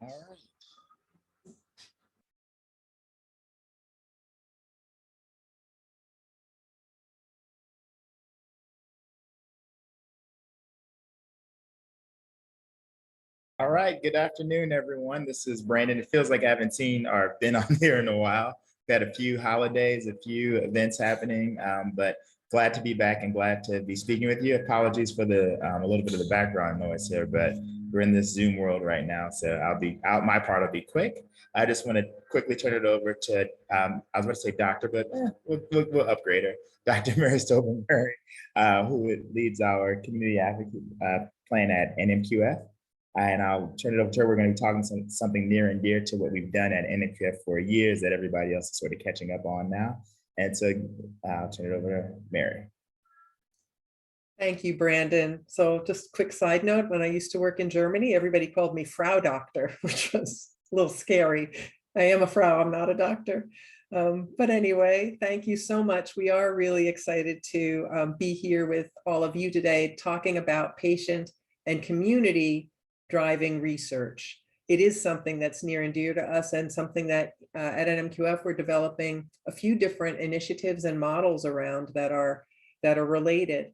All right. All right, good afternoon, everyone. This is Brandon. It feels like I haven't seen or been on here in a while. We've had a few holidays, a few events happening, but glad to be back and glad to be speaking with you. Apologies for the a little bit of the background noise here, but we're in this Zoom world right now, so I'll be out. My part will be quick. I just want to quickly turn it over to, I was going to say doctor, but we'll upgrade her, Dr. Mary Stober Murray, who leads our community advocate plan at NMQF. And I'll turn it over to her. We're going to be talking something near and dear to what we've done at NMQF for years that everybody else is sort of catching up on now. And so I'll turn it over to Mary. Thank you, Brandon. So just a quick side note, when I used to work in Germany, everybody called me Frau Doctor, which was a little scary. I am a Frau, I'm not a doctor. But anyway, thank you so much. We are really excited to be here with all of you today, talking about patient and community driving research. It is something that's near and dear to us, and something that at NMQF we're developing a few different initiatives and models around that are related.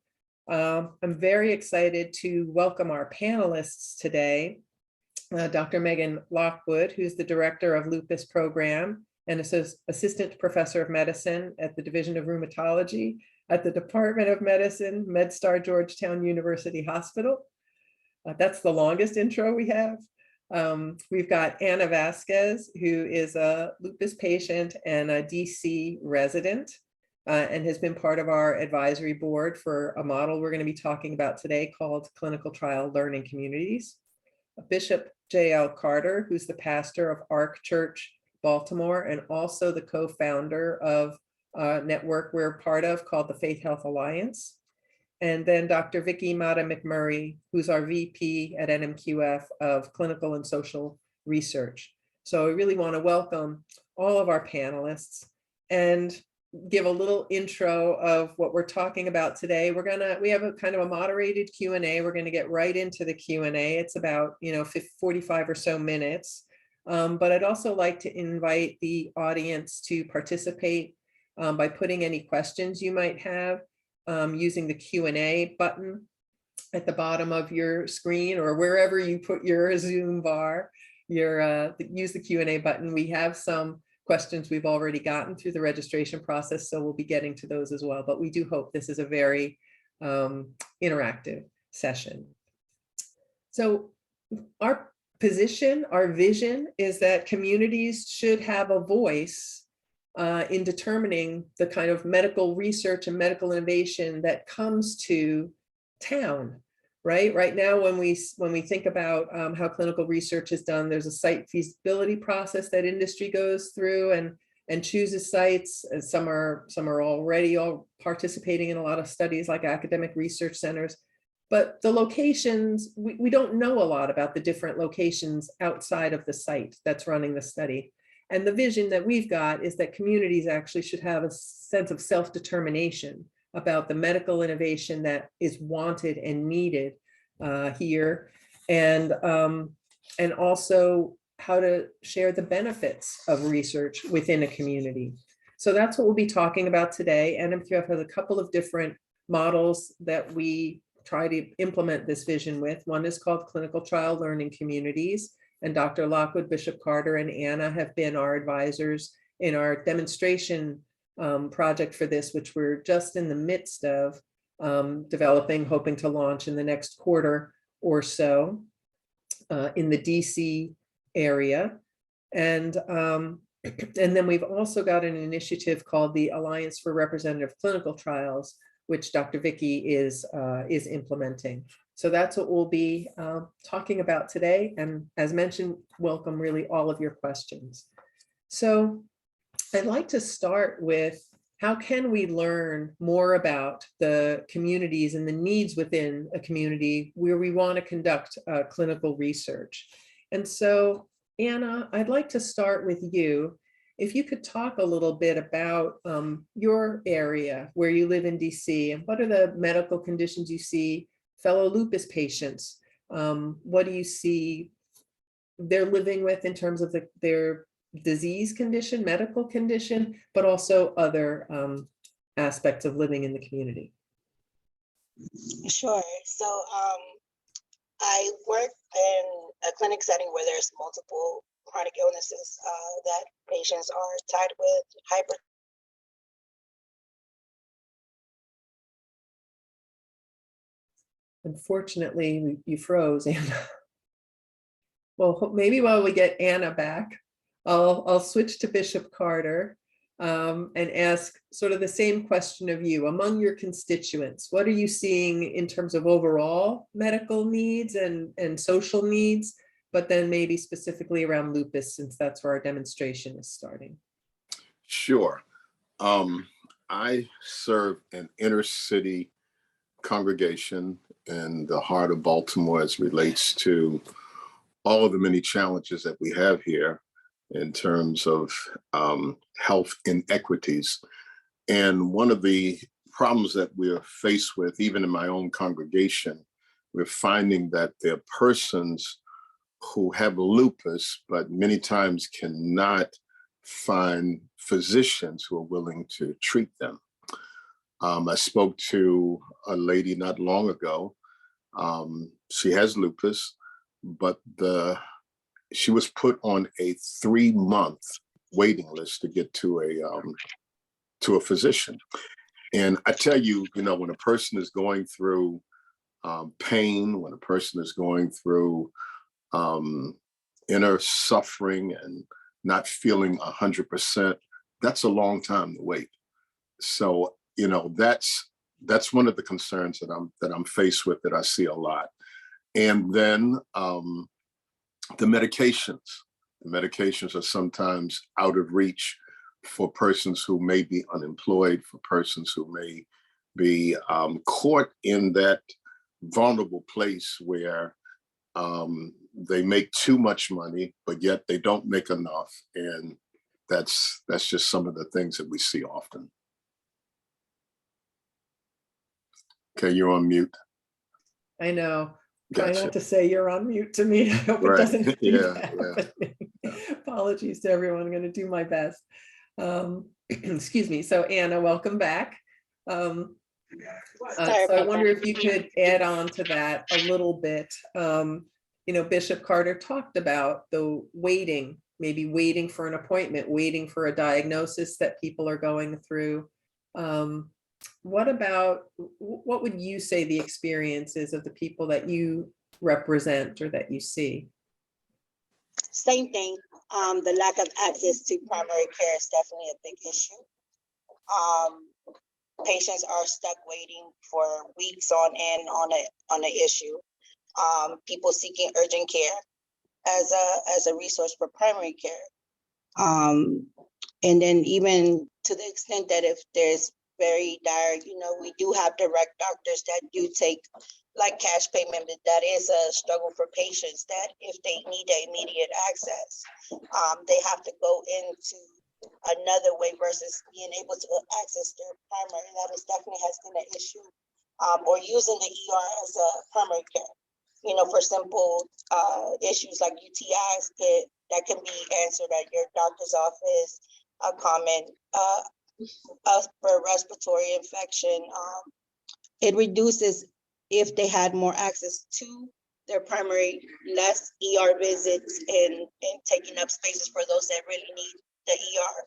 I'm very excited to welcome our panelists today. Dr. Megan Lockwood, who's the director of Lupus program and assistant professor of medicine at the Division of Rheumatology at the Department of Medicine, MedStar Georgetown University Hospital. That's the longest intro we have. We've got Anna Vasquez, who is a lupus patient and a DC resident, and has been part of our advisory board for a model we're going to be talking about today called Clinical Trial Learning Communities. Bishop J.L. Carter, who's the pastor of Ark Church, Baltimore, and also the co-founder of a network we're part of called the Faith Health Alliance. And then Dr. Vicki Mata McMurray, who's our VP at NMQF of Clinical and Social Research. So I really want to welcome all of our panelists and give a little intro of what we're talking about today. We have a kind of a moderated Q&A. We're going to get right into the Q&A. It's about 45 or so minutes. But I'd also like to invite the audience to participate by putting any questions you might have. Using the Q&A button at the bottom of your screen, or wherever you put your Zoom bar, use the Q&A button. We have some questions we've already gotten through the registration process, so we'll be getting to those as well. But we do hope this is a very interactive session. So our position, our vision is that communities should have a voice in determining the kind of medical research and medical innovation that comes to town, right? Right now, when we think about how clinical research is done, there's a site feasibility process that industry goes through and chooses sites. And some are already participating in a lot of studies like academic research centers. But the locations, we don't know a lot about the different locations outside of the site that's running the study. And the vision that we've got is that communities actually should have a sense of self-determination about the medical innovation that is wanted and needed here, and also how to share the benefits of research within a community. So that's what we'll be talking about today. NMQF has a couple of different models that we try to implement this vision with. One is called Clinical Trial Learning Communities. And Dr. Lockwood, Bishop Carter, and Anna have been our advisors in our demonstration project for this, which we're just in the midst of developing, hoping to launch in the next quarter or so in the DC area. And then we've also got an initiative called the Alliance for Representative Clinical Trials, which Dr. Vicki is implementing. So that's what we'll be talking about today. And as mentioned, welcome really all of your questions. So I'd like to start with, how can we learn more about the communities and the needs within a community where we want to conduct clinical research? And so, Anna, I'd like to start with you. If you could talk a little bit about your area where you live in DC, and what are the medical conditions you see fellow lupus patients? What do you see they're living with in terms of their disease condition, medical condition, but also other aspects of living in the community. Sure. So I work in a clinic setting where there's multiple chronic illnesses that patients are tied with. Unfortunately, you froze, Anna. Well, maybe while we get Anna back, I'll switch to Bishop Carter and ask sort of the same question of you. Among your constituents, what are you seeing in terms of overall medical needs and social needs, but then maybe specifically around lupus, since that's where our demonstration is starting? Sure. I serve an inner city congregation in the heart of Baltimore as relates to all of the many challenges that we have here in terms of health inequities. And one of the problems that we're faced with, even in my own congregation, we're finding that there are persons who have lupus, but many times cannot find physicians who are willing to treat them. I spoke to a lady not long ago. She has lupus, but she was put on a 3-month waiting list to get to a physician. And I tell you, when a person is going through pain, when a person is going through inner suffering and not feeling 100%, that's a long time to wait. So, that's one of the concerns that I'm faced with, that I see a lot. And then the medications are sometimes out of reach for persons who may be unemployed, for persons who may be caught in that vulnerable place where they make too much money, but yet they don't make enough. And that's just some of the things that we see often. Okay, you're on mute. I know. Gotcha. Try not to say you're on mute to me. I hope it doesn't keep happening. Apologies to everyone. I'm going to do my best. Excuse me. So Anna, welcome back. So I wonder if you could add on to that a little bit. Bishop Carter talked about the waiting, maybe waiting for an appointment, waiting for a diagnosis that people are going through. What would you say the experiences of the people that you represent or that you see? Same thing. The lack of access to primary care is definitely a big issue. Patients are stuck waiting for weeks on end on an issue. People seeking urgent care as a resource for primary care. And then even to the extent that if there's very dire, we do have direct doctors that do take like cash payment, but that is a struggle for patients that if they need immediate access, they have to go into another way versus being able to access their primary. That is definitely has been an issue. Or using the ER as a primary care, for simple issues like UTIs that can be answered at your doctor's office, a common upper respiratory infection. It reduces, if they had more access to their primary, less ER visits and taking up spaces for those that really need the ER.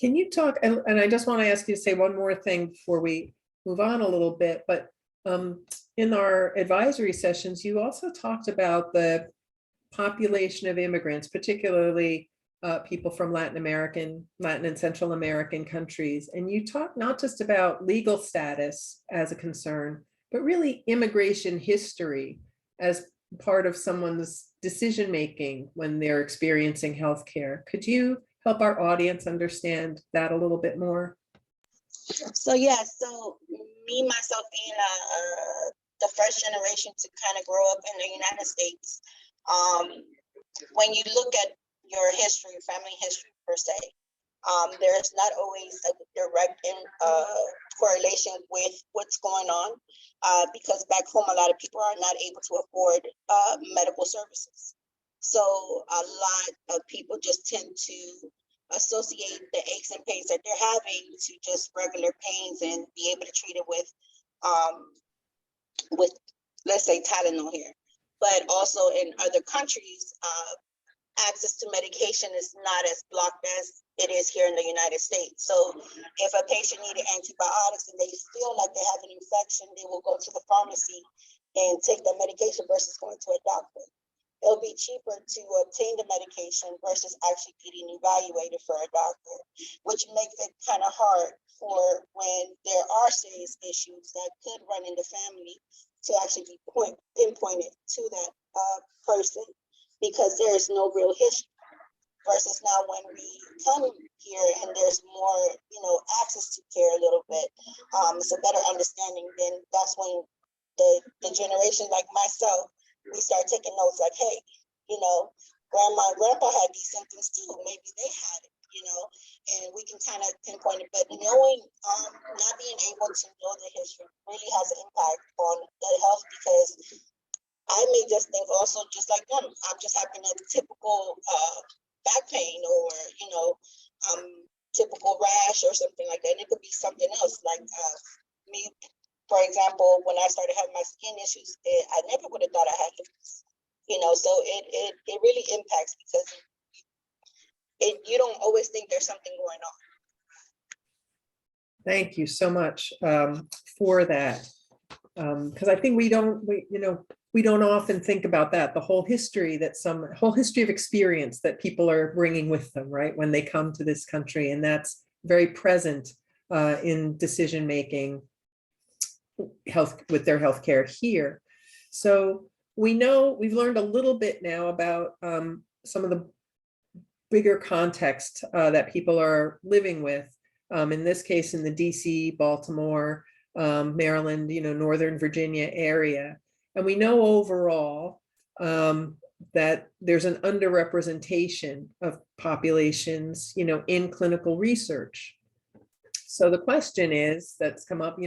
Can you talk, and I just want to ask you to say one more thing before we move on a little bit, but in our advisory sessions, you also talked about the population of immigrants, particularly people from Latin and Central American countries. And you talk not just about legal status as a concern, but really immigration history as part of someone's decision-making when they're experiencing healthcare. Could you help our audience understand that a little bit more? So me, myself being the first generation to kind of grow up in the United States, when you look at your history, family history per se, There's not always a direct correlation with what's going on because back home, a lot of people are not able to afford medical services. So a lot of people just tend to associate the aches and pains that they're having to just regular pains and be able to treat it with let's say Tylenol here. But also in other countries, access to medication is not as blocked as it is here in the United States. So if a patient needed antibiotics and they feel like they have an infection, they will go to the pharmacy and take the medication versus going to a doctor. It'll be cheaper to obtain the medication versus actually getting evaluated for a doctor, which makes it kind of hard for when there are serious issues that could run in the family to actually be pinpointed to that person because there is no real history. Versus now when we come here and there's more, access to care a little bit, it's a better understanding. Then that's when the generation like myself, we start taking notes like, hey, grandma and grandpa had these symptoms too. Maybe they had it, and we can kind of pinpoint it. But knowing, not being able to know the history really has an impact on the health because I may just think also just like them, I'm just having a typical back pain or, typical rash or something like that. And it could be something else like me. For example, when I started having my skin issues, I never would have thought I had lupus, so it really impacts because you don't always think there's something going on. Thank you so much for that. Because I think we don't often think about that, the whole history of experience that people are bringing with them, right, when they come to this country. And that's very present in decision-making with their healthcare here. So we've learned a little bit now about some of the bigger context that people are living with. In this case, in the DC, Baltimore, Maryland, Northern Virginia area. And we know overall that there's an underrepresentation of populations, in clinical research. So the question is that's come up,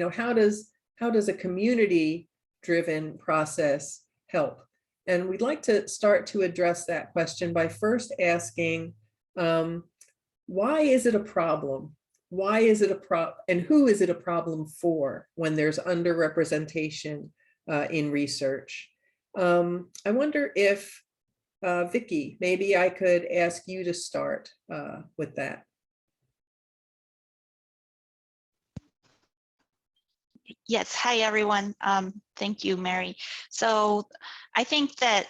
how does a community-driven process help? And we'd like to start to address that question by first asking, why is it a problem? Why is it a problem, and who is it a problem for when there's underrepresentation in research? I wonder if, Vicki, maybe I could ask you to start with that. Yes, hi everyone. Thank you, Mary. So I think that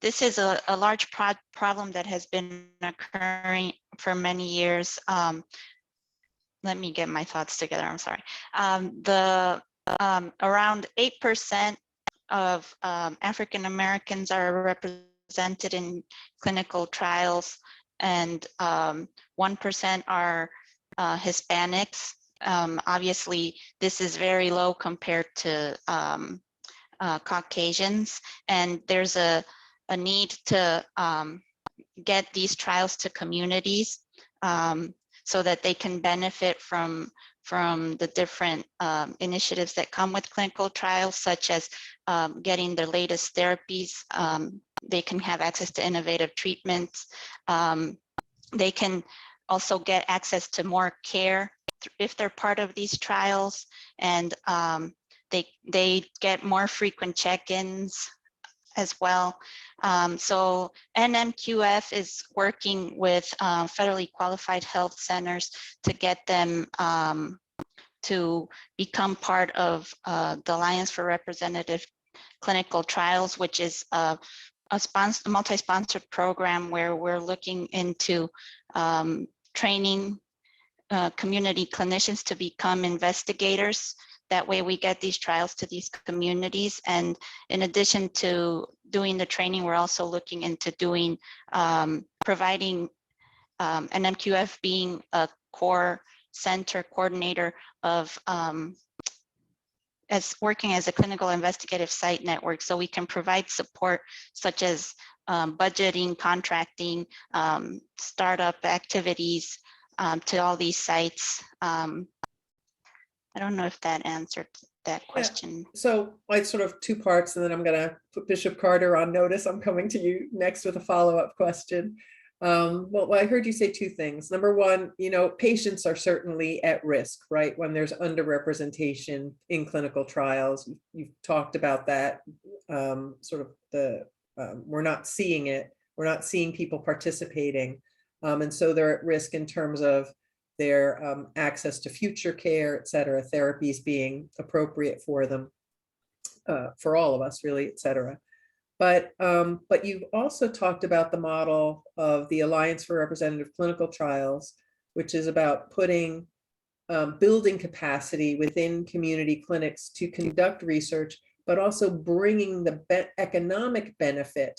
this is a large problem that has been occurring for many years. Let me get my thoughts together, I'm sorry. Around 8% of African Americans are represented in clinical trials, and 1% are Hispanics. Obviously, this is very low compared to Caucasians, and there's a need to get these trials to communities so that they can benefit from the different initiatives that come with clinical trials, such as getting the latest therapies. They can have access to innovative treatments. They can also get access to more care if they're part of these trials, and they get more frequent check-ins as well. So NMQF is working with federally qualified health centers to get them to become part of the Alliance for Representative Clinical Trials, which is a multi-sponsored program where we're looking into training community clinicians to become investigators. That way we get these trials to these communities. And in addition to doing the training, we're also looking into doing, providing NMQF being a core center coordinator of working as a clinical investigative site network. So we can provide support such as budgeting, contracting, startup activities to all these sites. I don't know if that answered that question. So like sort of two parts, and then I'm going to put Bishop Carter on notice. I'm coming to you next with a follow-up question. Well, I heard you say two things. Number one, patients are certainly at risk, right? When there's underrepresentation in clinical trials. You've talked about that, sort of we're not seeing it. We're not seeing people participating. And so they're at risk in terms of their access to future care, et cetera, therapies being appropriate for them, for all of us really, et cetera. But you've also talked about the model of the Alliance for Representative Clinical Trials, which is about putting, building capacity within community clinics to conduct research, but also bringing the economic benefit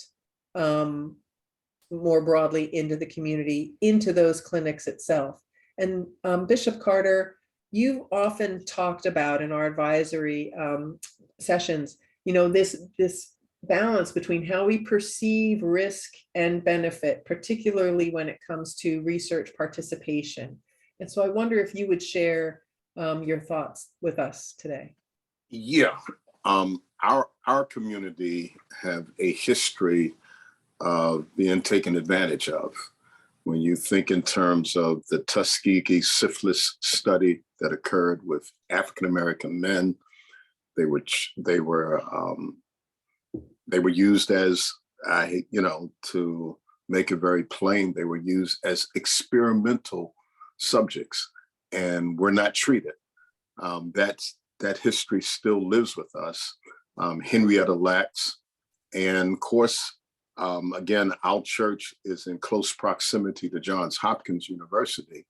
more broadly into the community, into those clinics itself. And Bishop Carter, you've often talked about in our advisory sessions, this balance between how we perceive risk and benefit, particularly when it comes to research participation. And so I wonder if you would share your thoughts with us today. Yeah, our community have a history of being taken advantage of. When you think in terms of the Tuskegee syphilis study that occurred with African-American men, they were used as, to make it very plain, they were used as experimental subjects and were not treated. That history still lives with us. Henrietta Lacks, and of course, again, our church is in close proximity to Johns Hopkins University.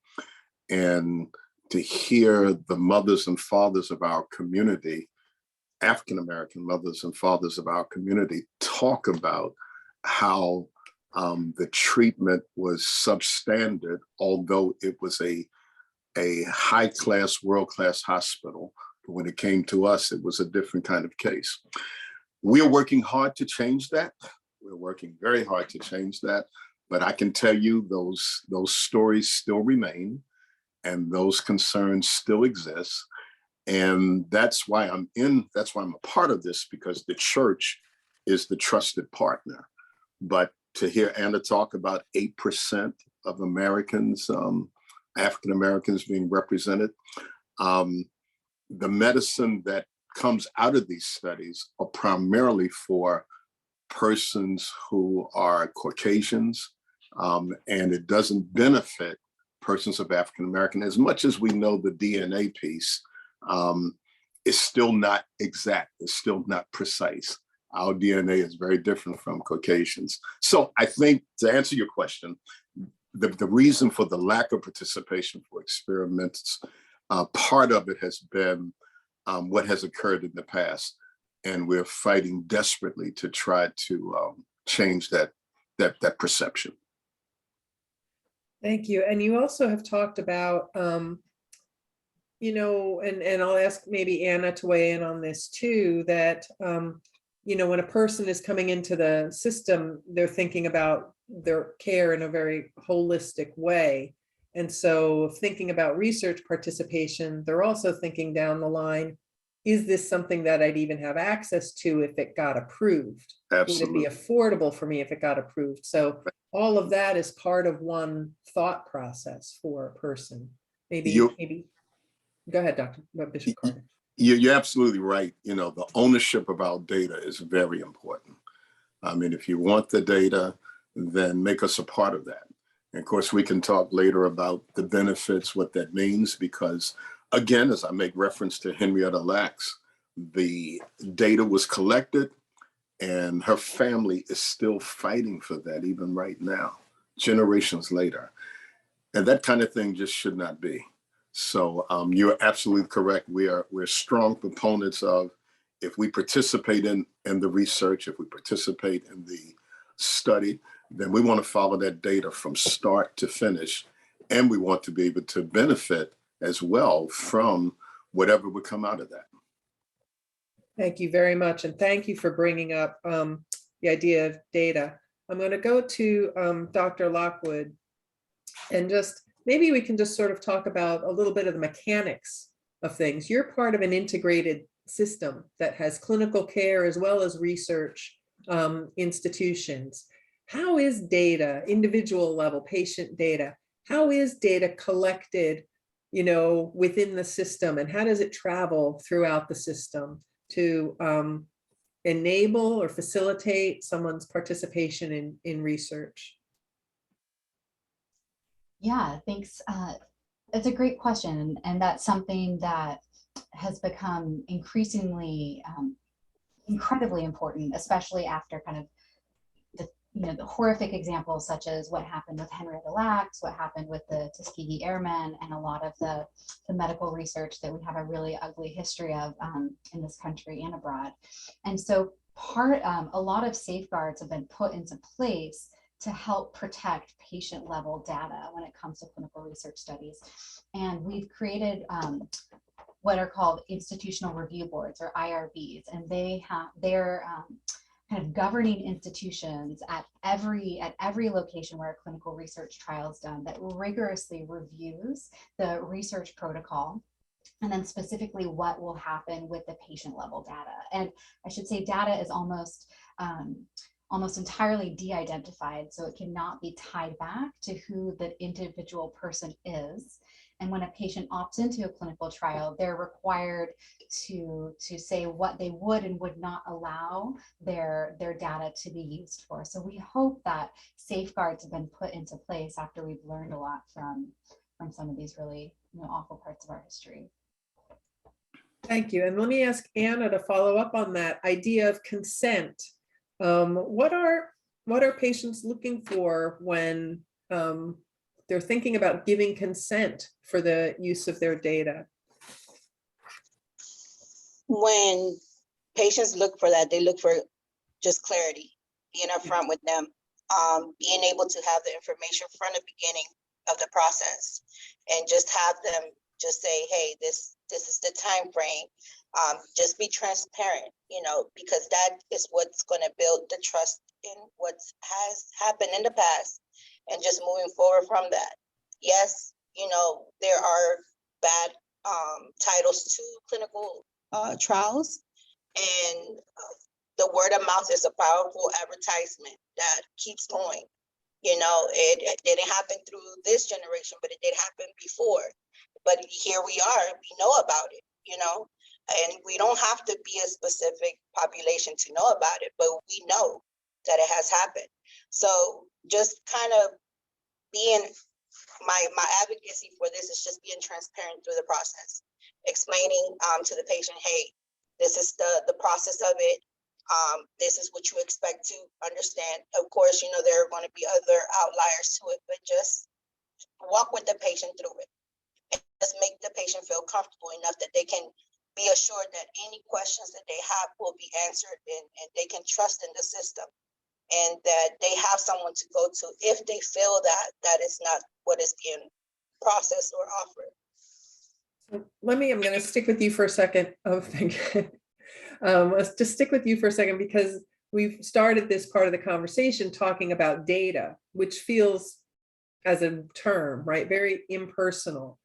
And to hear the mothers and fathers of our community, African-American mothers and fathers of our community, talk about how the treatment was substandard, although it was a high-class, world-class hospital. But when it came to us, it was a different kind of case. We are working hard to change that. We're working very hard to change that, but I can tell you those stories still remain and those concerns still exist. And that's why I'm a part of this, because the church is the trusted partner. But to hear Anna talk about 8% of Americans, African Americans being represented, the medicine that comes out of these studies are primarily for persons who are Caucasians, and it doesn't benefit persons of African American. As much as we know the DNA piece, is still not exact, it's still not precise. Our DNA is very different from Caucasians. So I think, to answer your question, the reason for the lack of participation for experiments, part of it has been what has occurred in the past. And we're fighting desperately to try to change that perception. Thank you. And you also have talked about, and I'll ask maybe Anna to weigh in on this too, that, when a person is coming into the system, they're thinking about their care in a very holistic way. And so thinking about research participation, they're also thinking down the line, is this something that I'd even have access to if it got approved? Absolutely. Would it be affordable for me if it got approved? So all of that is part of one thought process for a person. Maybe go ahead, Dr. Bishop Carter. You're absolutely right. The ownership of our data is very important. I mean, if you want the data, then make us a part of that. And of course, we can talk later about the benefits, what that means, because again, as I make reference to Henrietta Lacks, the data was collected and her family is still fighting for that even right now, generations later. And that kind of thing just should not be. So you're absolutely correct. We're strong proponents of, if we participate in the research, if we participate in the study, then we want to follow that data from start to finish. And we want to be able to benefit as well from whatever would come out of that. Thank you very much. And thank you for bringing up the idea of data. I'm going to go to Dr. Lockwood, and just maybe we can just sort of talk about a little bit of the mechanics of things. You're part of an integrated system that has clinical care as well as research institutions. How is data, individual level patient data, how is data collected, you know, within the system, and how does it travel throughout the system to enable or facilitate someone's participation in research? Yeah, thanks. It's a great question, and that's something that has become increasingly incredibly important, especially after kind of the horrific examples such as what happened with Henrietta Lacks, what happened with the Tuskegee Airmen, and a lot of the medical research that we have a really ugly history of in this country and abroad. And so a lot of safeguards have been put into place to help protect patient level data when it comes to clinical research studies. And we've created what are called institutional review boards, or IRBs, and they're kind of governing institutions at every location where a clinical research trial is done that rigorously reviews the research protocol, and then specifically what will happen with the patient level data. And I should say data is almost entirely de-identified, so it cannot be tied back to who the individual person is. And when a patient opts into a clinical trial, they're required to say what they would and would not allow their data to be used for. So we hope that safeguards have been put into place after we've learned a lot from some of these really awful parts of our history. Thank you. And let me ask Anna to follow up on that idea of consent. What are patients looking for when they're thinking about giving consent for the use of their data? When patients look for that, they look for just clarity, being upfront with them, being able to have the information from the beginning of the process, and just have them just say, hey, this is the time frame. Just be transparent, because that is what's going to build the trust in what has happened in the past, and just moving forward from that. Yes, there are bad titles to clinical trials, and the word of mouth is a powerful advertisement that keeps going. It didn't happen through this generation, but it did happen before. But here we are, we know about it, and we don't have to be a specific population to know about it, but we know that it has happened. So just kind of being my advocacy for this is just being transparent through the process, explaining to the patient, hey, this is the process of it. This is what you expect to understand. Of course, there are going to be other outliers to it, but just walk with the patient through it. And just make the patient feel comfortable enough that they can be assured that any questions that they have will be answered, and they can trust in the system, and that they have someone to go to if they feel that is not what is being processed or offered. I'm going to stick with you for a second. Oh, thank you. Let's just stick with you for a second, because we've started this part of the conversation talking about data, which feels, as a term, right, very impersonal.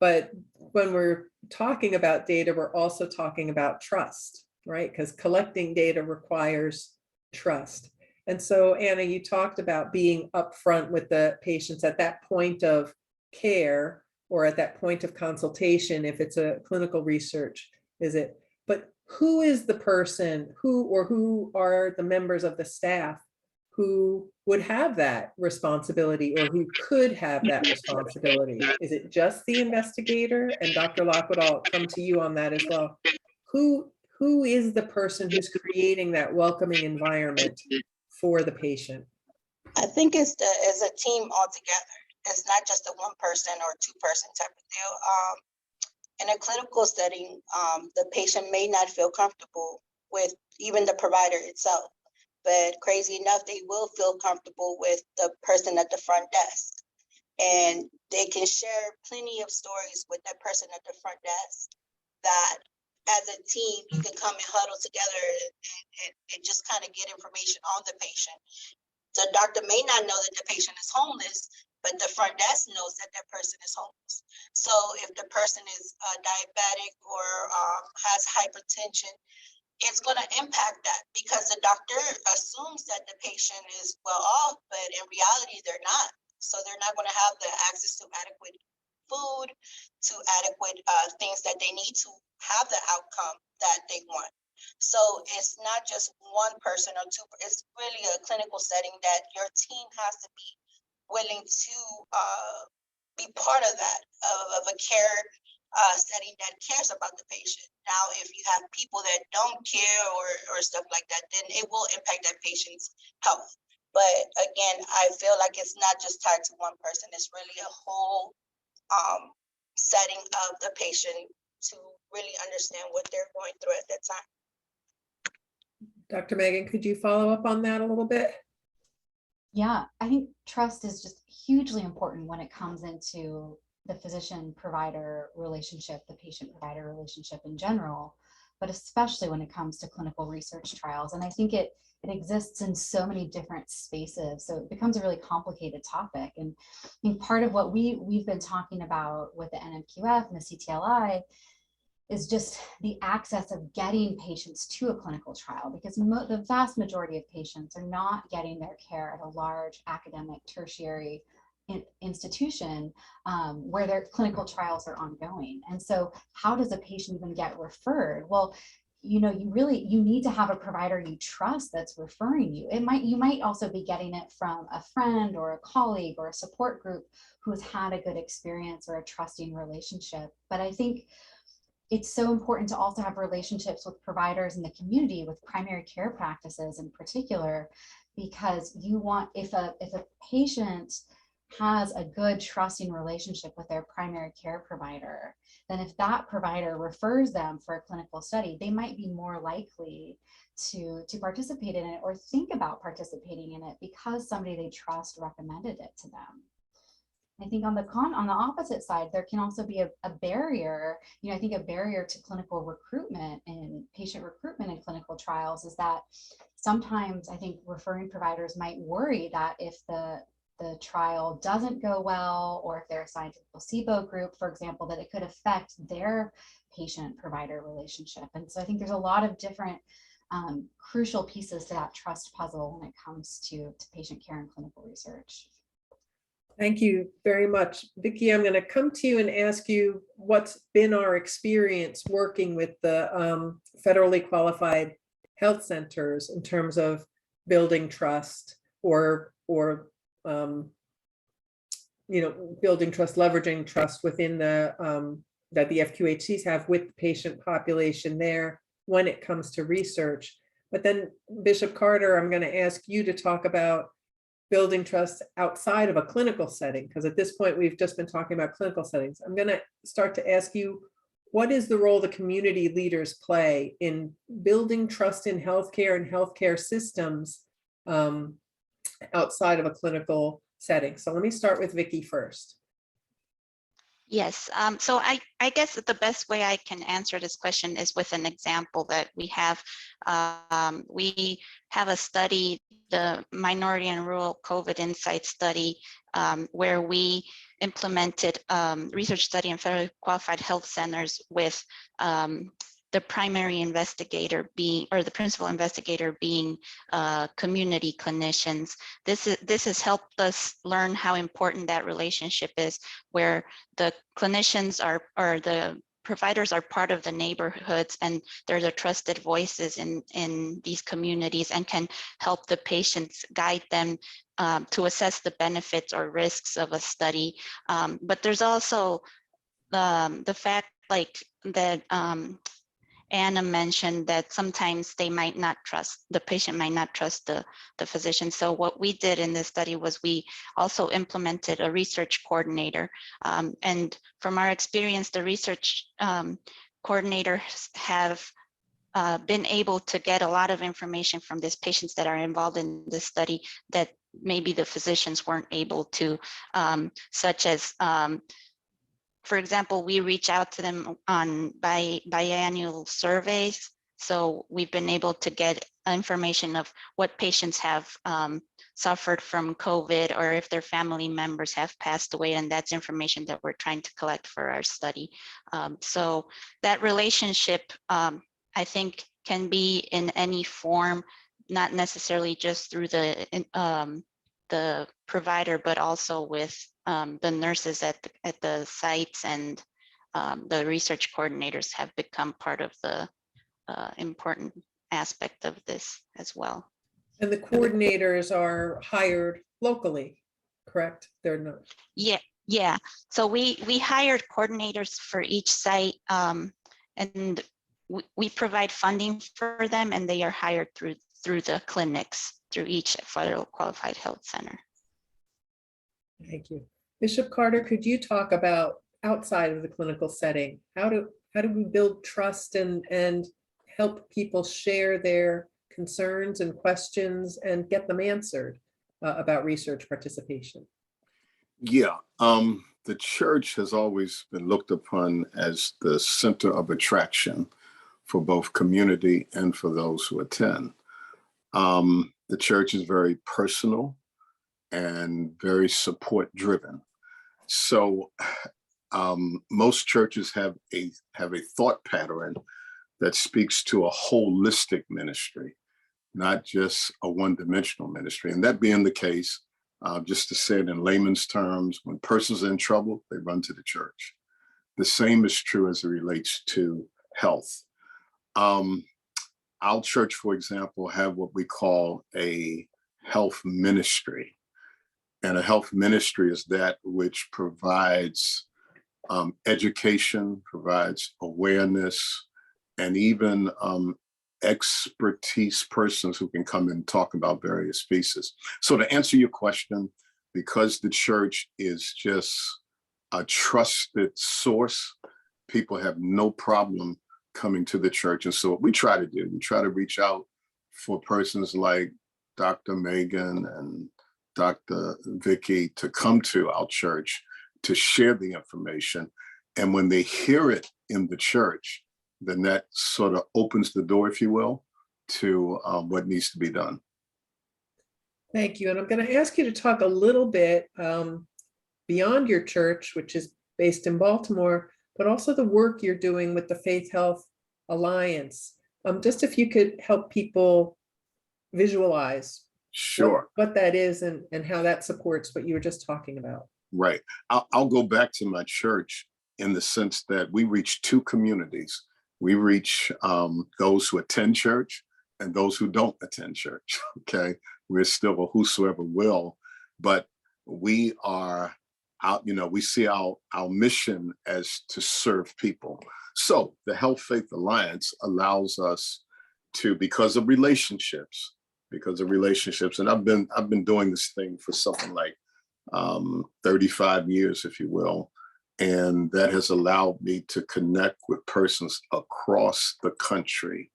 But when we're talking about data, we're also talking about trust, right? Because collecting data requires trust. And so, Anna, you talked about being upfront with the patients at that point of care, or at that point of consultation, if it's a clinical research visit. But who is the person who are the members of the staff who would have that responsibility, or who could have that responsibility? Is it just the investigator? And Dr. Lockwood, I'll come to you on that as well. Who is the person who's creating that welcoming environment for the patient? I think it's a team altogether. It's not just a one person or two person type of deal. In a clinical setting, the patient may not feel comfortable with even the provider itself, but crazy enough, they will feel comfortable with the person at the front desk, and they can share plenty of stories with that person at the front desk, that as a team, you can come and huddle together and just kind of get information on the patient. The doctor may not know that the patient is homeless, but the front desk knows that that person is homeless. So if the person is diabetic or has hypertension, it's going to impact that because the doctor assumes that the patient is well off, but in reality, they're not. So they're not going to have the access to adequate food, to adequate things that they need to have the outcome that they want. So it's not just one person or two, it's really a clinical setting that your team has to be willing to be part of that, of a care setting that cares about the patient. Now, if you have people that don't care or stuff like that, then it will impact that patient's health. But again, I feel like it's not just tied to one person. It's really a whole setting of the patient to really understand what they're going through at that time. Dr. Megan, could you follow up on that a little bit? Yeah, I think trust is just hugely important when it comes into the physician-provider relationship, the patient-provider relationship in general, but especially when it comes to clinical research trials. And I think it exists in so many different spaces, so it becomes a really complicated topic. And I think part of what we've been talking about with the NMQF and the CTLI is just the access of getting patients to a clinical trial, because the vast majority of patients are not getting their care at a large academic tertiary institution where their clinical trials are ongoing. And so how does a patient even get referred? Well, you know, you need to have a provider you trust that's referring you. You might also be getting it from a friend or a colleague or a support group who's had a good experience or a trusting relationship. But I think it's so important to also have relationships with providers in the community, with primary care practices in particular, because you want, if a patient has a good trusting relationship with their primary care provider, then if that provider refers them for a clinical study, they might be more likely to participate in it or think about participating in it because somebody they trust recommended it to them. I think on the opposite side, there can also be a barrier. You know, I think a barrier to clinical recruitment and patient recruitment in clinical trials is that sometimes I think referring providers might worry that if the trial doesn't go well, or if they're assigned to the placebo group, for example, that it could affect their patient-provider relationship. And so I think there's a lot of different crucial pieces to that trust puzzle when it comes to patient care and clinical research. Thank you very much. Vicki, I'm going to come to you and ask you what's been our experience working with the federally qualified health centers in terms of building trust or you know, building trust, leveraging trust within the that the FQHCs have with the patient population there when it comes to research. But then Bishop Carter, I'm going to ask you to talk about building trust outside of a clinical setting, because at this point we've just been talking about clinical settings. I'm going to start to ask you, what is the role the community leaders play in building trust in healthcare and healthcare systems outside of a clinical setting? So let me start with Vicki first. Yes, so I guess the best way I can answer this question is with an example that we have. We have a study, the Minority and Rural COVID Insight Study, where we implemented research study in federally qualified health centers with the primary investigator being, or the principal investigator being community clinicians. This has helped us learn how important that relationship is, where the clinicians are, or the providers are part of the neighborhoods, and they're the trusted voices in these communities and can help the patients, guide them to assess the benefits or risks of a study. But there's also the fact, like that Anna mentioned, that sometimes they might not trust, the patient might not trust the physician. So what we did in this study was we also implemented a research coordinator. And from our experience, the research coordinators have been able to get a lot of information from these patients that are involved in this study that maybe the physicians weren't able to, such as for example, we reach out to them on biannual surveys. So we've been able to get information of what patients have suffered from COVID, or if their family members have passed away, and that's information that we're trying to collect for our study. So that relationship, I think, can be in any form, not necessarily just through the provider, but also with the nurses at the sites, and the research coordinators have become part of the important aspect of this as well. And the coordinators are hired locally, correct? They're not. Yeah. So we hired coordinators for each site, and we provide funding for them, and they are hired through the clinics, through each federal qualified health center. Thank you. Bishop Carter, could you talk about outside of the clinical setting? How do we build trust and help people share their concerns and questions and get them answered about research participation? Yeah, the church has always been looked upon as the center of attraction for both community and for those who attend. The church is very personal and very support driven. So most churches have a thought pattern that speaks to a holistic ministry, not just a one-dimensional ministry. And that being the case, just to say it in layman's terms, when persons are in trouble, they run to the church. The same is true as it relates to health. Our church, for example, have what we call a health ministry. And a health ministry is that which provides education, provides awareness, and even expertise persons who can come and talk about various pieces. So to answer your question, because the church is just a trusted source, people have no problem coming to the church. And so what we try to do, we try to reach out for persons like Dr. Megan and Dr. Vicky to come to our church to share the information. And when they hear it in the church, then that sort of opens the door, if you will, to what needs to be done. Thank you. And I'm going to ask you to talk a little bit beyond your church, which is based in Baltimore, but also the work you're doing with the Faith Health Alliance. Just if you could help people visualize Sure. what that is and how that supports what you were just talking about. Right. I'll go back to my church in the sense that we reach two communities. We reach those who attend church and those who don't attend church. Okay. We're still a whosoever will, but we are out, we see our mission as to serve people. So the Health Faith Alliance allows us to, because of relationships, and I've been doing this thing for something like 35 years, if you will. And that has allowed me to connect with persons across the country,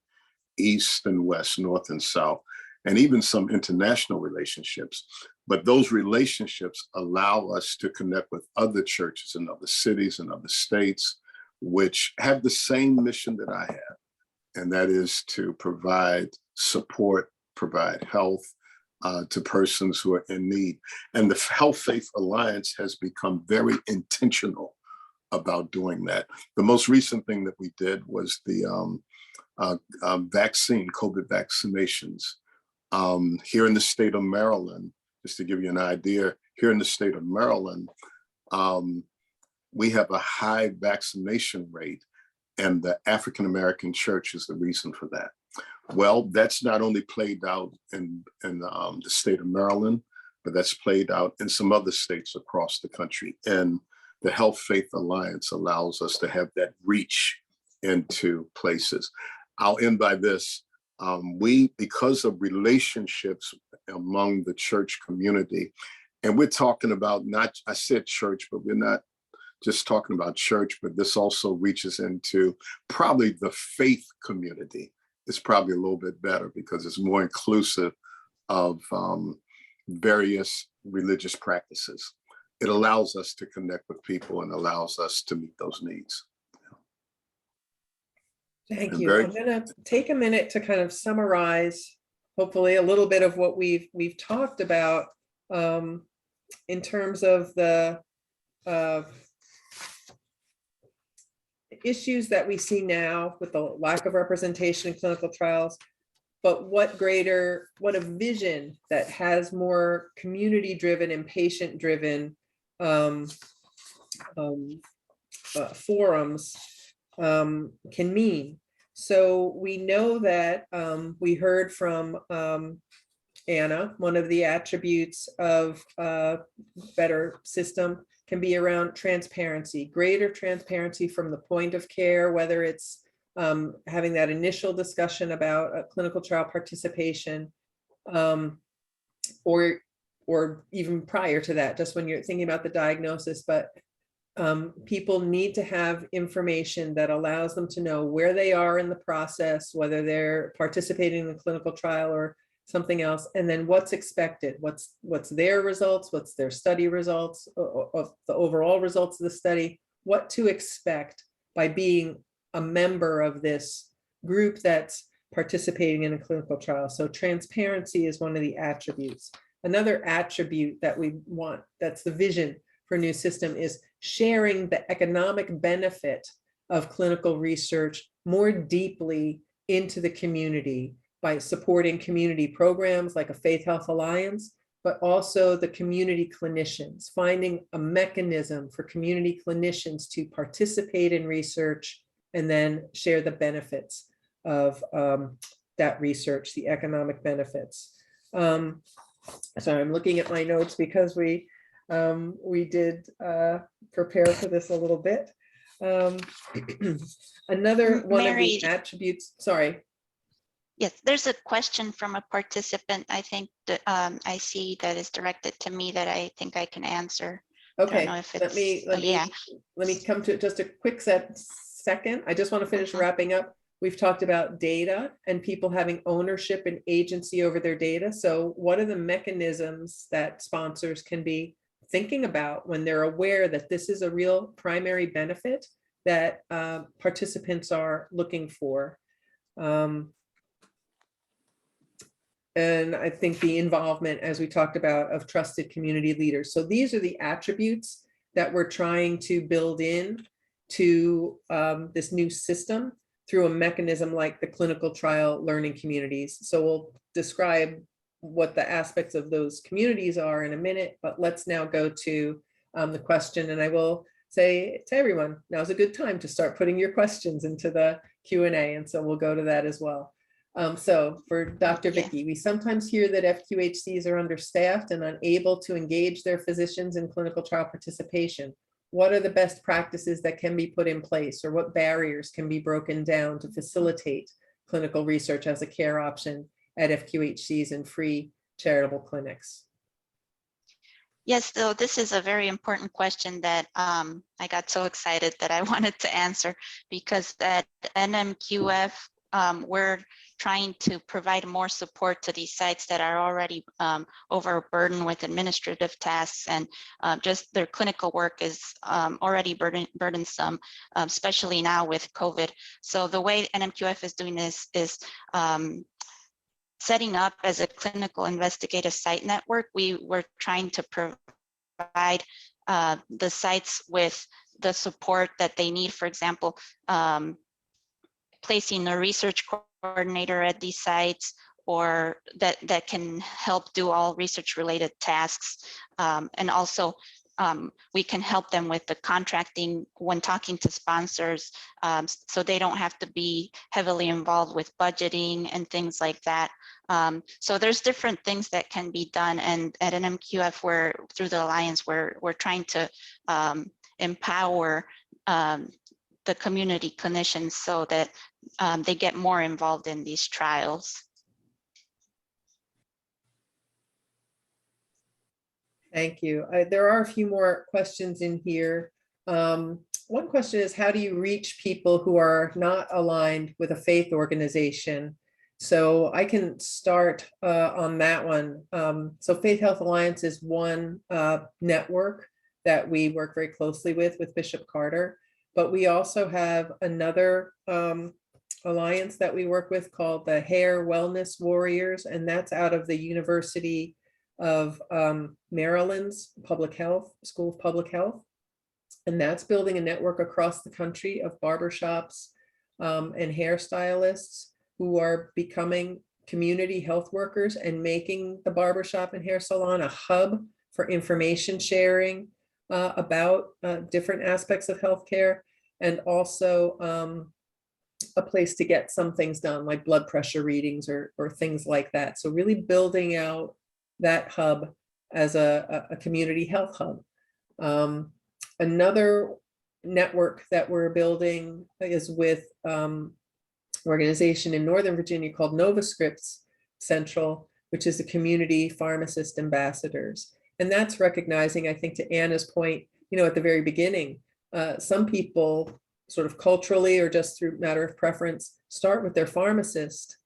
east and west, north and south, and even some international relationships. But those relationships allow us to connect with other churches in other cities and other states, which have the same mission that I have. And that is to provide support, provide health to persons who are in need. And the Health Faith Alliance has become very intentional about doing that. The most recent thing that we did was the vaccine, COVID vaccinations. Here in the state of Maryland, just to give you an idea, here in the state of Maryland, we have a high vaccination rate, and the African-American church is the reason for that. Well, that's not only played out in the state of Maryland, but that's played out in some other states across the country. And the Health Faith Alliance allows us to have that reach into places. I'll end by this. Because of relationships among the church community, and we're talking about I said church, but we're not just talking about church, but this also reaches into probably the faith community. It's probably a little bit better because it's more inclusive of various religious practices. It allows us to connect with people and allows us to meet those needs. Thank you. I'm going to take a minute to kind of summarize hopefully a little bit of what we've talked about in terms of the issues that we see now with the lack of representation in clinical trials, but what a vision that has more community-driven and patient-driven forums can mean. So we know that we heard from Anna, one of the attributes of a better system can be around transparency, greater transparency from the point of care, whether it's having that initial discussion about clinical trial participation, or even prior to that, just when you're thinking about the diagnosis. But people need to have information that allows them to know where they are in the process, whether they're participating in a clinical trial or something else, and then what's expected, what's their results, what's their study results, of the overall results of the study, what to expect by being a member of this group that's participating in a clinical trial. So transparency is one of the attributes. Another attribute that we want, that's the vision for a new system, is sharing the economic benefit of clinical research more deeply into the community by supporting community programs like a Faith Health Alliance, but also the community clinicians, finding a mechanism for community clinicians to participate in research and then share the benefits of that research, the economic benefits. So I'm looking at my notes because we did prepare for this a little bit. Another one of the attributes, sorry. Yes, there's a question from a participant, I think, that I see that is directed to me that I think I can answer. Okay, I don't know if let me come to it just a quick second. I just want to finish wrapping up. We've talked about data and people having ownership and agency over their data. So what are the mechanisms that sponsors can be thinking about when they're aware that this is a real primary benefit that participants are looking for? And I think the involvement, as we talked about, of trusted community leaders. So these are the attributes that we're trying to build in to this new system through a mechanism like the clinical trial learning communities. So we'll describe what the aspects of those communities are in a minute, but let's now go to the question. And I will say to everyone, now's a good time to start putting your questions into the Q&A. And so we'll go to that as well. So for Dr. Vicky, we sometimes hear that FQHCs are understaffed and unable to engage their physicians in clinical trial participation. What are the best practices that can be put in place, or what barriers can be broken down to facilitate clinical research as a care option at FQHCs and free charitable clinics? Yes, so this is a very important question that I got so excited that I wanted to answer, because at NMQF, we're trying to provide more support to these sites that are already overburdened with administrative tasks, and just their clinical work is already burdensome, especially now with COVID. So the way NMQF is doing this is setting up as a clinical investigative site network. We were trying to provide the sites with the support that they need. For example, placing a research coordinator at these sites, or that can help do all research related tasks. And also we can help them with the contracting when talking to sponsors, so they don't have to be heavily involved with budgeting and things like that. So there's different things that can be done. And at NMQF, we're through the Alliance, we're trying to empower the community clinicians so that they get more involved in these trials. Thank you. There are a few more questions in here. One question is, how do you reach people who are not aligned with a faith organization? So I can start on that one. So Faith Health Alliance is one network that we work very closely with Bishop Carter, but we also have another alliance that we work with called the Hair Wellness Warriors, and that's out of the University of Maryland's Public Health, School of Public Health. And that's building a network across the country of barbershops and hairstylists who are becoming community health workers and making the barbershop and hair salon a hub for information sharing about different aspects of healthcare, and also a place to get some things done like blood pressure readings or things like that. So really building out that hub as a community health hub. Another network that we're building is with an organization in Northern Virginia called NovaScripts Central, which is the community pharmacist ambassadors. And that's recognizing, I think, to Anna's point, at the very beginning, some people sort of culturally or just through matter of preference start with their pharmacist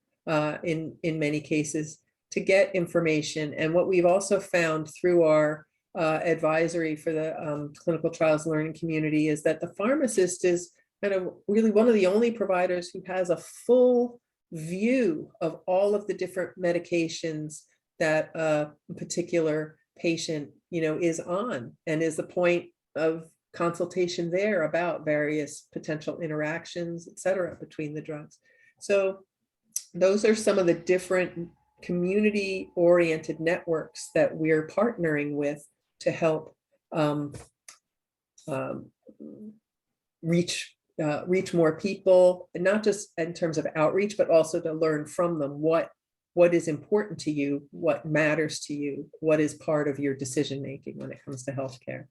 in many cases to get information. And what we've also found through our advisory for the clinical trials learning community is that the pharmacist is kind of really one of the only providers who has a full view of all of the different medications that a particular patient, is on, and is the point of consultation there about various potential interactions, et cetera, between the drugs. So those are some of the different community-oriented networks that we're partnering with to help reach more people, and not just in terms of outreach, but also to learn from them what is important to you, what matters to you, what is part of your decision-making when it comes to healthcare.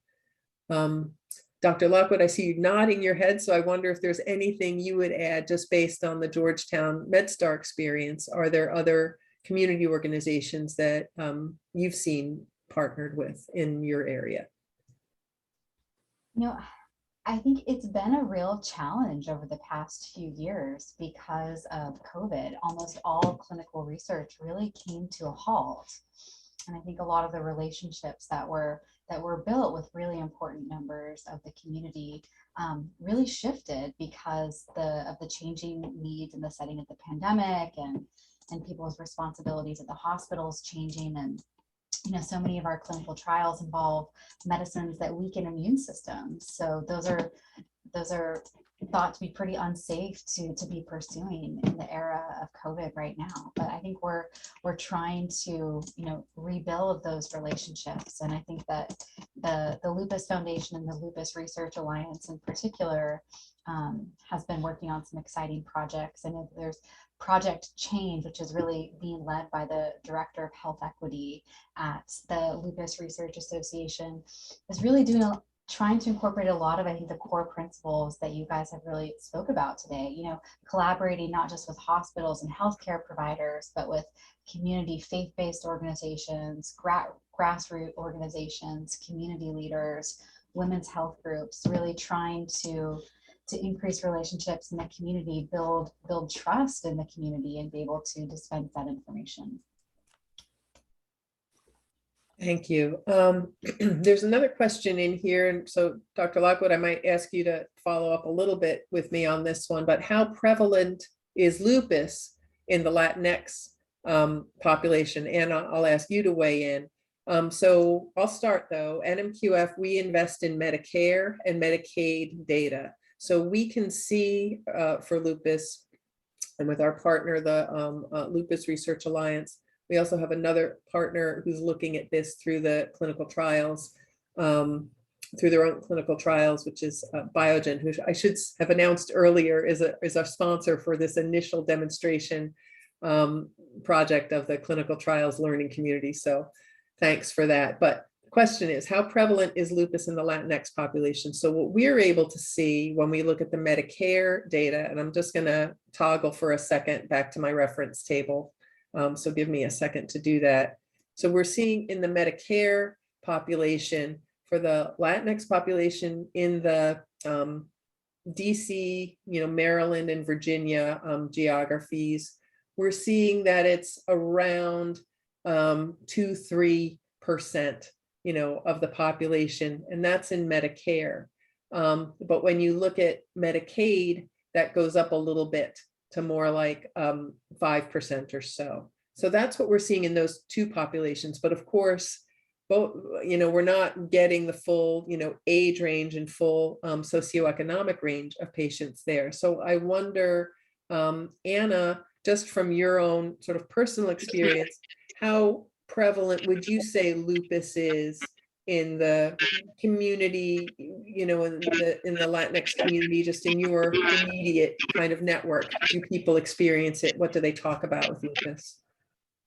Dr. Lockwood, I see you nodding your head, so I wonder if there's anything you would add just based on the Georgetown MedStar experience. Are there other community organizations that you've seen partnered with in your area? I think it's been a real challenge over the past few years because of COVID. Almost all clinical research really came to a halt. And I think a lot of the relationships that were built with really important members of the community really shifted because of the changing needs in the setting of the pandemic and people's responsibilities at the hospitals changing. And so many of our clinical trials involve medicines that weaken immune systems. So those are thought to be pretty unsafe to be pursuing in the era of COVID right now. But I think we're trying to rebuild those relationships. And I think that the Lupus Foundation and the Lupus Research Alliance in particular has been working on some exciting projects. I know there's Project Change, which is really being led by the Director of Health Equity at the Lupus Research Association, is really trying to incorporate a lot of, I think, the core principles that you guys have really spoke about today, collaborating not just with hospitals and healthcare providers, but with community faith-based organizations, grassroots organizations, community leaders, women's health groups, really trying to increase relationships in the community, build trust in the community, and be able to dispense that information. Thank you. There's another question in here. And so Dr. Lockwood, I might ask you to follow up a little bit with me on this one, but how prevalent is lupus in the Latinx population? And I'll ask you to weigh in. So I'll start though. NMQF, we invest in Medicare and Medicaid data. So we can see for lupus, and with our partner, the Lupus Research Alliance, we also have another partner who's looking at this through the clinical trials, through their own clinical trials, which is Biogen, who I should have announced earlier is our sponsor for this initial demonstration project of the clinical trials learning community. So thanks for that. But the question is, how prevalent is lupus in the Latinx population? So what we're able to see when we look at the Medicare data, and I'm just going to toggle for a second back to my reference table. So give me a second to do that. So we're seeing in the Medicare population, for the Latinx population in the DC, Maryland and Virginia geographies, we're seeing that it's around 2-3%, of the population, and that's in Medicare. But when you look at Medicaid, that goes up a little bit to more like 5% or so. So that's what we're seeing in those two populations. But of course, both, we're not getting the full, age range and full socioeconomic range of patients there. So I wonder, Anna, just from your own sort of personal experience, how prevalent would you say lupus is in the community, in the Latinx community, just in your immediate kind of network? Do people experience it? What do they talk about with lupus?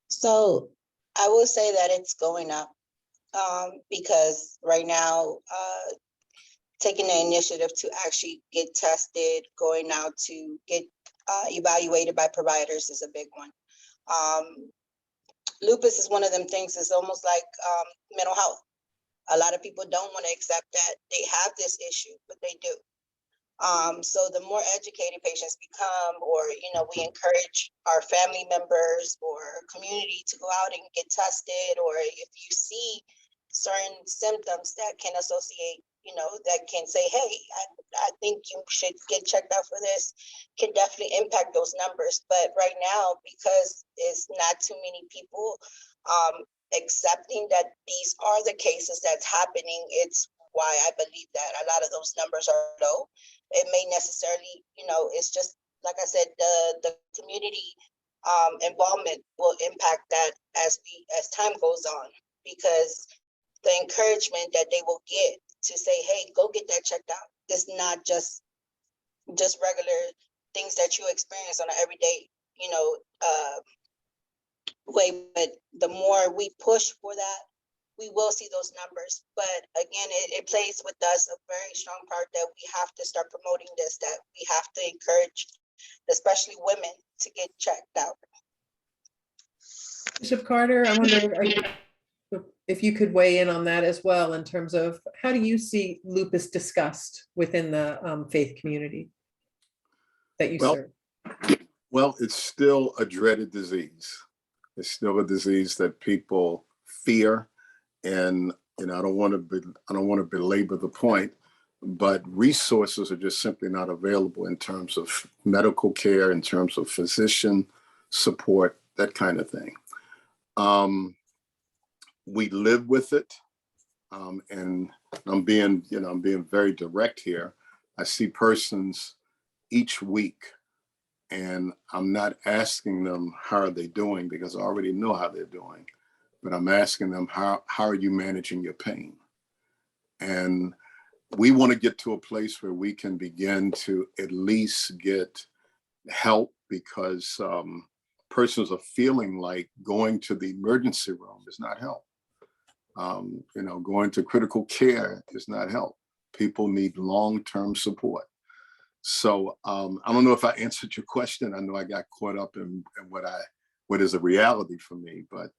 So I will say that it's going up because right now, taking the initiative to actually get tested, going out to get evaluated by providers is a big one. Lupus is one of them things. It's almost like mental health. A lot of people don't want to accept that they have this issue, but they do. So the more educated patients become, or, we encourage our family members or community to go out and get tested, or if you see certain symptoms that can associate, that can say, hey, I think you should get checked out for this, can definitely impact those numbers. But right now, because it's not too many people accepting that these are the cases that's happening, it's why I believe that a lot of those numbers are low. It may necessarily, it's just, like I said, the community involvement will impact that as time goes on, because the encouragement that they will get to say, hey, go get that checked out. It's not just regular things that you experience on an everyday, way. But the more we push for that, we will see those numbers. But again, it plays with us a very strong part that we have to start promoting this, that we have to encourage, especially women, to get checked out. Bishop Carter, I wonder if you could weigh in on that as well, in terms of how do you see lupus discussed within the faith community that you serve? Well, it's still a dreaded disease. It's still a disease that people fear. And I don't want to belabor the point, but resources are just simply not available in terms of medical care, in terms of physician support, that kind of thing. We live with it, and I'm being very direct here. I see persons each week, and I'm not asking them how are they doing, because I already know how they're doing. But I'm asking them, how are you managing your pain? And we want to get to a place where we can begin to at least get help, because persons are feeling like going to the emergency room is not help. Going to critical care is not help. People need long-term support. So I don't know if I answered your question. I know I got caught up in what is a reality for me, but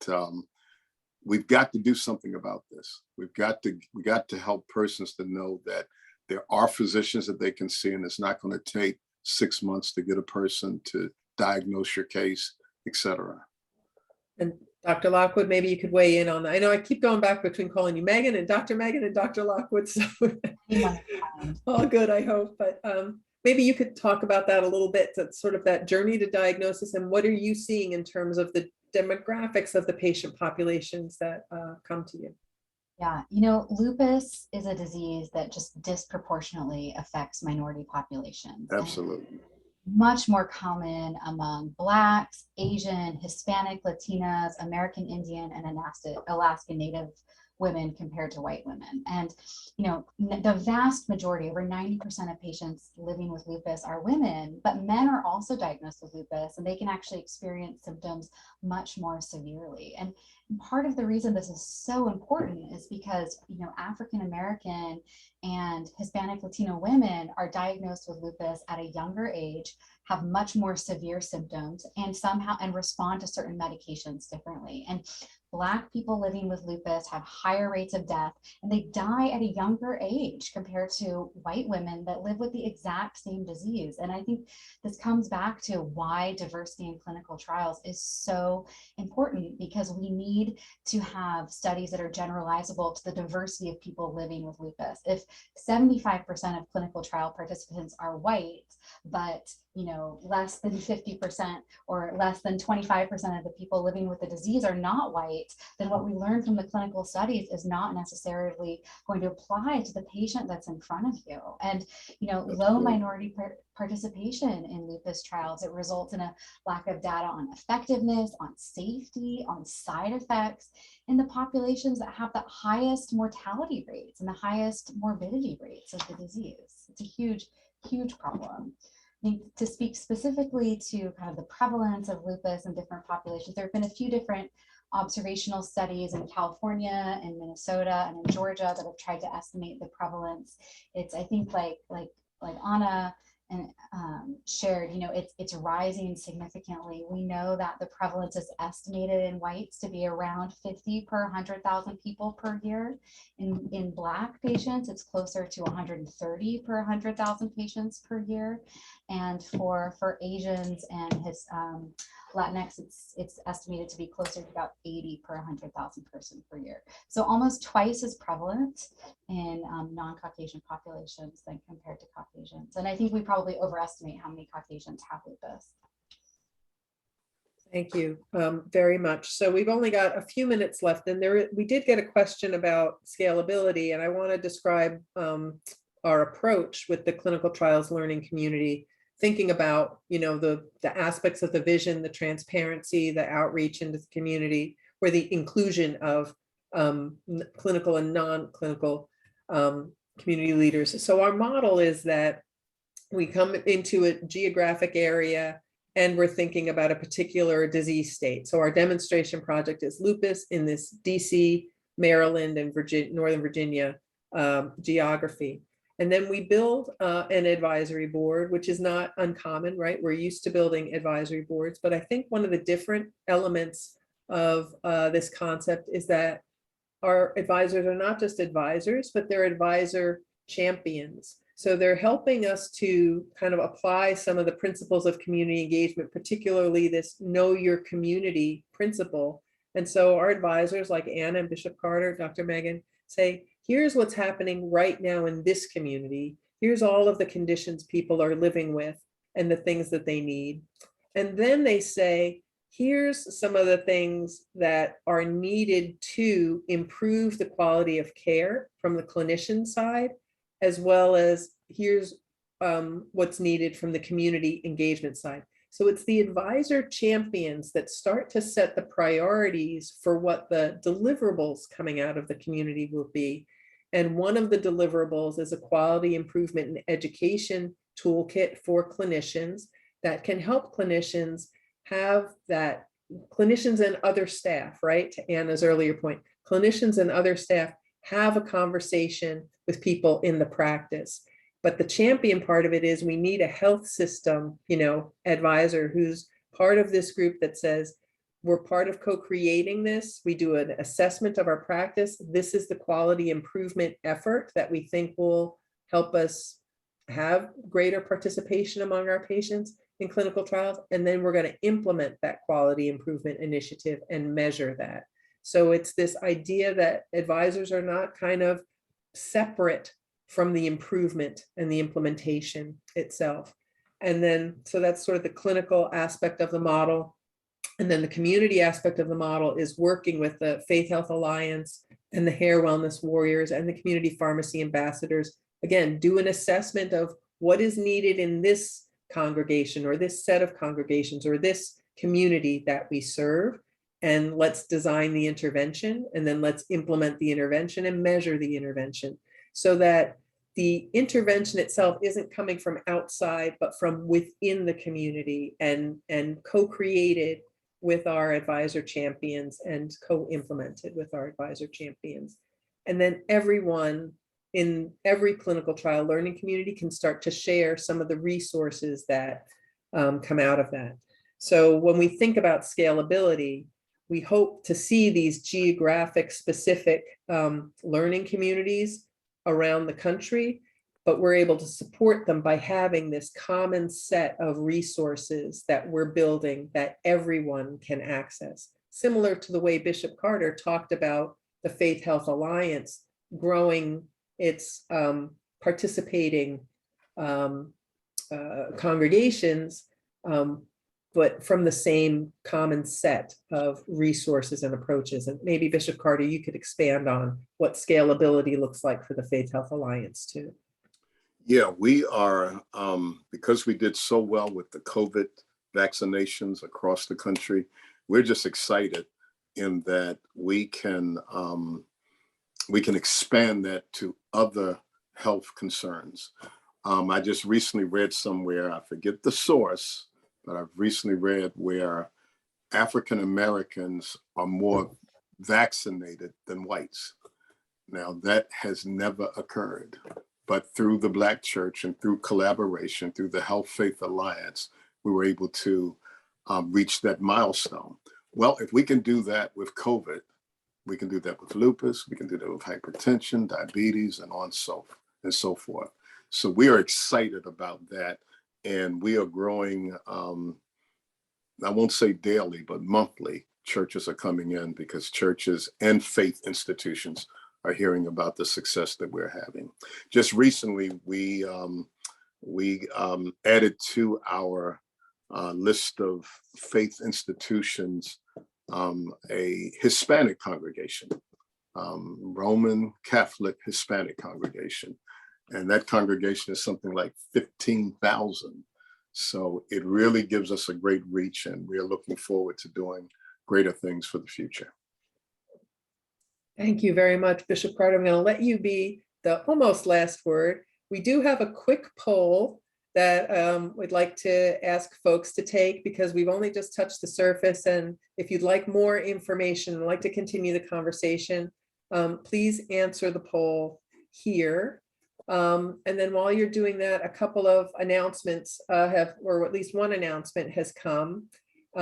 we've got to do something about this. We got to help persons to know that there are physicians that they can see, and it's not going to take 6 months to get a person to diagnose your case, et cetera. And Dr. Lockwood, maybe you could weigh in on that. I know I keep going back between calling you Megan and Dr. Lockwood, so all good, I hope. But maybe you could talk about that a little bit, that's sort of that journey to diagnosis, and what are you seeing in terms of the demographics of the patient populations that come to you? Yeah, lupus is a disease that just disproportionately affects minority populations. Absolutely. Much more common among Blacks, Asian, Hispanic, Latinas, American Indian, and Alaskan Native women compared to white women. And, the vast majority, over 90% of patients living with lupus are women, but men are also diagnosed with lupus, and they can actually experience symptoms much more severely. And part of the reason this is so important is because, African American and Hispanic Latino women are diagnosed with lupus at a younger age, have much more severe symptoms, and respond to certain medications differently. And Black people living with lupus have higher rates of death, and they die at a younger age compared to white women that live with the exact same disease. And I think this comes back to why diversity in clinical trials is so important, because we need to have studies that are generalizable to the diversity of people living with lupus. If 75% of clinical trial participants are white, but less than 50% or less than 25% of the people living with the disease are not white, then what we learn from the clinical studies is not necessarily going to apply to the patient that's in front of you. And, low minority participation in lupus trials, it results in a lack of data on effectiveness, on safety, on side effects in the populations that have the highest mortality rates and the highest morbidity rates of the disease. It's a huge, huge problem. I think to speak specifically to kind of the prevalence of lupus in different populations, there have been a few different observational studies in California and Minnesota and in Georgia that have tried to estimate the prevalence. It's, I think, like Anna and shared, it's rising significantly. We know that the prevalence is estimated in whites to be around 50 per 100,000 people per year. In Black patients, it's closer to 130 per 100,000 patients per year. And for Asians and Latinx, it's estimated to be closer to about 80 per 100,000 person per year. So almost twice as prevalent in non-Caucasian populations than compared to Caucasians. And I think we probably overestimate how many Caucasians have lupus. Thank you very much. So we've only got a few minutes left, and we did get a question about scalability, and I want to describe our approach with the clinical trials learning community, thinking about, the aspects of the vision, the transparency, the outreach into the community, or the inclusion of clinical and non-clinical community leaders. So our model is that we come into a geographic area and we're thinking about a particular disease state. So our demonstration project is lupus in this DC, Maryland, and Northern Virginia geography. And then we build an advisory board, which is not uncommon, right? We're used to building advisory boards, but I think one of the different elements of this concept is that our advisors are not just advisors, but they're advisor champions. So they're helping us to kind of apply some of the principles of community engagement, particularly this know your community principle. And so our advisors like Anna and Bishop Carter, Dr. Megan, say, here's what's happening right now in this community. Here's all of the conditions people are living with and the things that they need. And then they say, here's some of the things that are needed to improve the quality of care from the clinician side, as well as here's what's needed from the community engagement side. So it's the advisor champions that start to set the priorities for what the deliverables coming out of the community will be. And one of the deliverables is a quality improvement in education toolkit for clinicians that can help clinicians have that, clinicians and other staff, right? To Anna's earlier point, clinicians and other staff have a conversation with people in the practice. But the champion part of it is we need a health system, advisor who's part of this group that says, we're part of co-creating this. We do an assessment of our practice. This is the quality improvement effort that we think will help us have greater participation among our patients in clinical trials. And then we're going to implement that quality improvement initiative and measure that. So it's this idea that advisors are not kind of separate from the improvement and the implementation itself. And then, so that's sort of the clinical aspect of the model. And then the community aspect of the model is working with the Faith Health Alliance and the Hair Wellness Warriors and the community pharmacy ambassadors. Again, do an assessment of what is needed in this congregation or this set of congregations or this community that we serve. And let's design the intervention, and then let's implement the intervention and measure the intervention so that the intervention itself isn't coming from outside, but from within the community and co-created with our advisor champions and co-implemented with our advisor champions. And then everyone in every clinical trial learning community can start to share some of the resources that come out of that. So when we think about scalability, we hope to see these geographic specific learning communities around the country, but we're able to support them by having this common set of resources that we're building that everyone can access. Similar to the way Bishop Carter talked about the Faith Health Alliance growing its participating congregations, but from the same common set of resources and approaches. And maybe Bishop Carter, you could expand on what scalability looks like for the Faith Health Alliance too. Yeah, we are, because we did so well with the COVID vaccinations across the country, we're just excited in that we can expand that to other health concerns. I just recently read somewhere, I forget the source, but I've recently read where African Americans are more vaccinated than whites. Now, that has never occurred, but through the Black Church and through collaboration, through the Health Faith Alliance, we were able to reach that milestone. Well, if we can do that with COVID, we can do that with lupus, we can do that with hypertension, diabetes, and so forth. So we are excited about that. And we are growing, I won't say daily, but monthly, churches are coming in because churches and faith institutions are hearing about the success that we're having. Just recently, we added to our list of faith institutions a Hispanic congregation, Roman Catholic Hispanic congregation. And that congregation is something like 15,000. So it really gives us a great reach, and we're looking forward to doing greater things for the future. Thank you very much, Bishop Carter. I'm going to let you be the almost last word. We do have a quick poll that we'd like to ask folks to take because we've only just touched the surface. And if you'd like more information and like to continue the conversation, please answer the poll here. And then while you're doing that, a couple of announcements or at least one announcement has come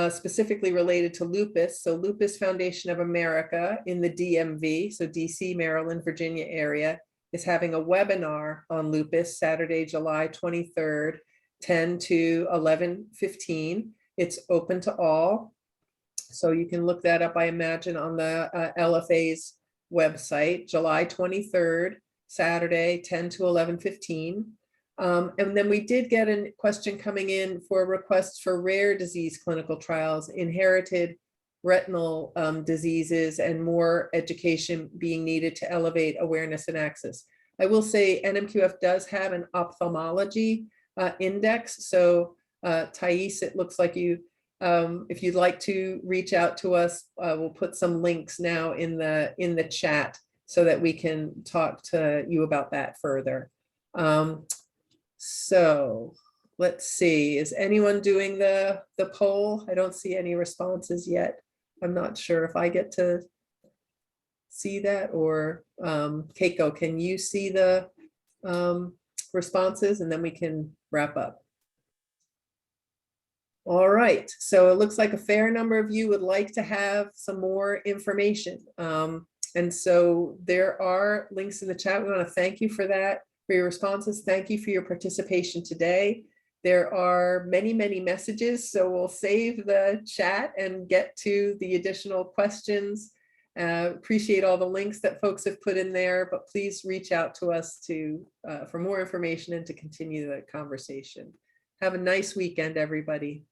specifically related to lupus. So Lupus Foundation of America in the DMV, so DC, Maryland, Virginia area, is having a webinar on lupus Saturday, July 23rd, 10 to 11:15. It's open to all. So you can look that up, I imagine, on the LFA's website, July 23rd. Saturday, 10 to 11:15. And then we did get a question coming in for requests for rare disease clinical trials, inherited retinal diseases, and more education being needed to elevate awareness and access. I will say NMQF does have an ophthalmology index. So Thais, it looks like you, if you'd like to reach out to us, we'll put some links now in the chat so that we can talk to you about that further. So let's see, is anyone doing the poll? I don't see any responses yet. I'm not sure if I get to see that, or Keiko, can you see the responses, and then we can wrap up. All right, so it looks like a fair number of you would like to have some more information. And so there are links in the chat. We want to thank you for that, for your responses. Thank you for your participation today. There are many, many messages, so we'll save the chat and get to the additional questions. Appreciate all the links that folks have put in there, but please reach out to us for more information and to continue the conversation. Have a nice weekend, everybody.